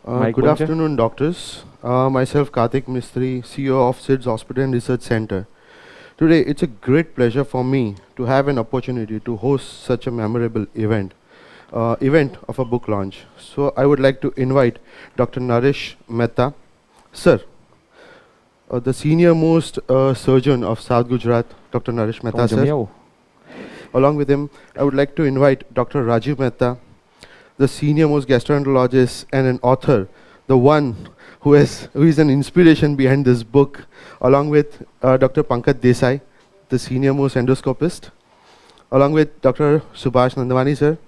Good afternoon, doctors. Myself, Karthik Mistry, CEO of SIDS Hospital and Research Center. Today, it's a great pleasure for me to have an opportunity to host such a memorable event of a book launch. So, I would like to invite Dr. Naresh Mehta, sir, the senior most surgeon of South Gujarat, Dr. Naresh Mehta, sir. Along with him, I would like to invite Dr. Rajiv Mehta, the senior most gastroenterologist and an author, the one who is an inspiration behind this book, along with Dr. Pankaj Desai, the senior most endoscopist, along with Dr. Subhash Nandwani, sir,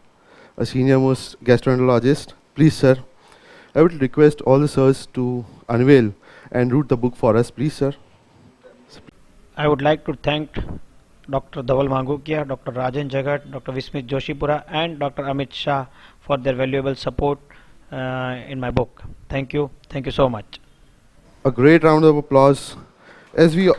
a senior most gastroenterologist. Please, sir, I would request all the sirs to unveil and root the book for us, please, sir. I would like to thank Dr. Dhaval Mangukia, Dr. Rajan Jagat, Dr. Vismit Joshipura and Dr. Amit Shah for their valuable support in my book. Thank you so much. A great round of applause. As we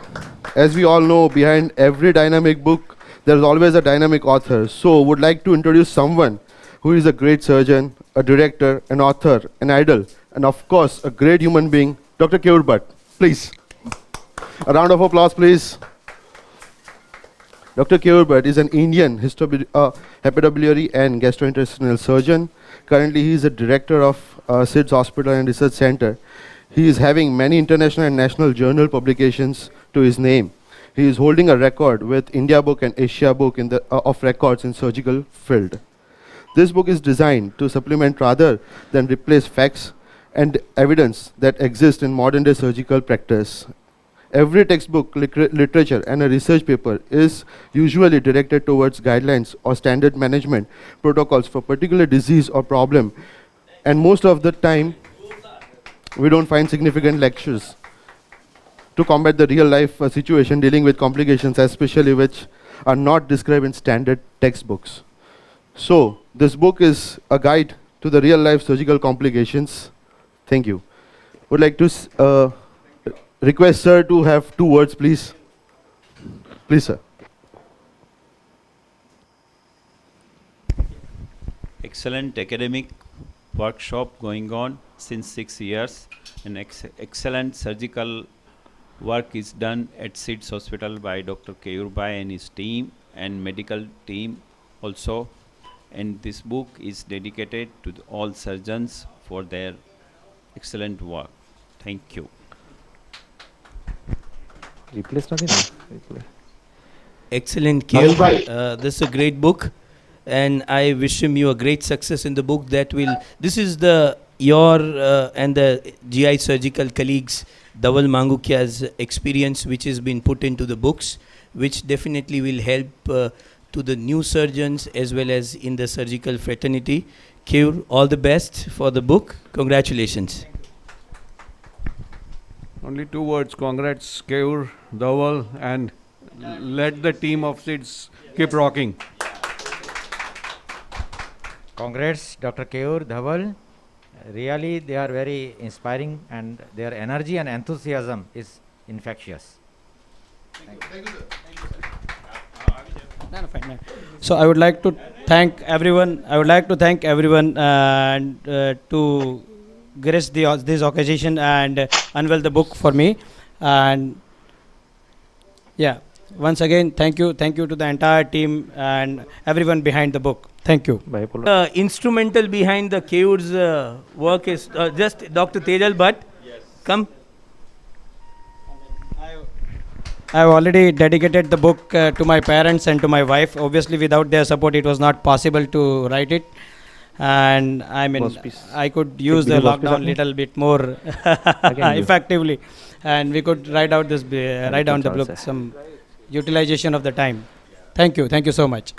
all know, behind every dynamic book, there is always a dynamic author. So, would like to introduce someone who is a great surgeon, a director, an author, an idol, and of course, a great human being, Dr. Keyur Bhatt. Please, a round of applause, please. Dr. Keyur Bhatt is an Indian hepatobiliary and gastrointestinal surgeon. Currently, he is a director of SIDS Hospital and Research Center. He is having many international and national journal publications to his name. He is holding a record with India Book and Asia Book of records in surgical field. This book is designed to supplement rather than replace facts and evidence that exist in modern day surgical practice. Every textbook, literature and a research paper is usually directed towards guidelines or standard management protocols for particular disease or problem, and most of the time we don't find significant lectures to combat the real life situation dealing with complications, especially which are not described in standard textbooks. So this book is a guide to the real life surgical complications. Thank you. Would like to request sir to have 2 words, please. Please, sir. Excellent academic workshop going on since 6 years. An excellent surgical work is done at SIDS Hospital by Dr. Keyur Bhai and his team and medical team also. And this book is dedicated to all surgeons for their excellent work. Thank you. Excellent, Keyur. This is a great book, and I wish you a great success in the book. This is your and the GI surgical colleagues Dhaval Mangukia's experience, which has been put into the books, which definitely will help to the new surgeons as well as in the surgical fraternity. Keyur, all the best for the book. Congratulations. Only 2 words. Congrats, Keyur, Dhaval, and let the team of SIDS keep rocking. Congrats, Dr. Keyur, Dhaval. Really, they are very inspiring, and their energy and enthusiasm is infectious. Thank you, sir. So I would like to thank everyone. And to grace this occasion and unveil the book for me. And yeah, once again, thank you to the entire team and everyone behind the book. Thank you. Instrumental behind the Keyur's work is just Dr. Tejal Bhatt. Yes. Come. I have already dedicated the book to my parents and to my wife. Obviously, without their support, it was not possible to write it. And I mean, I could use the lockdown little bit more effectively, and we could write down the book, some utilization of the time. Thank you so much.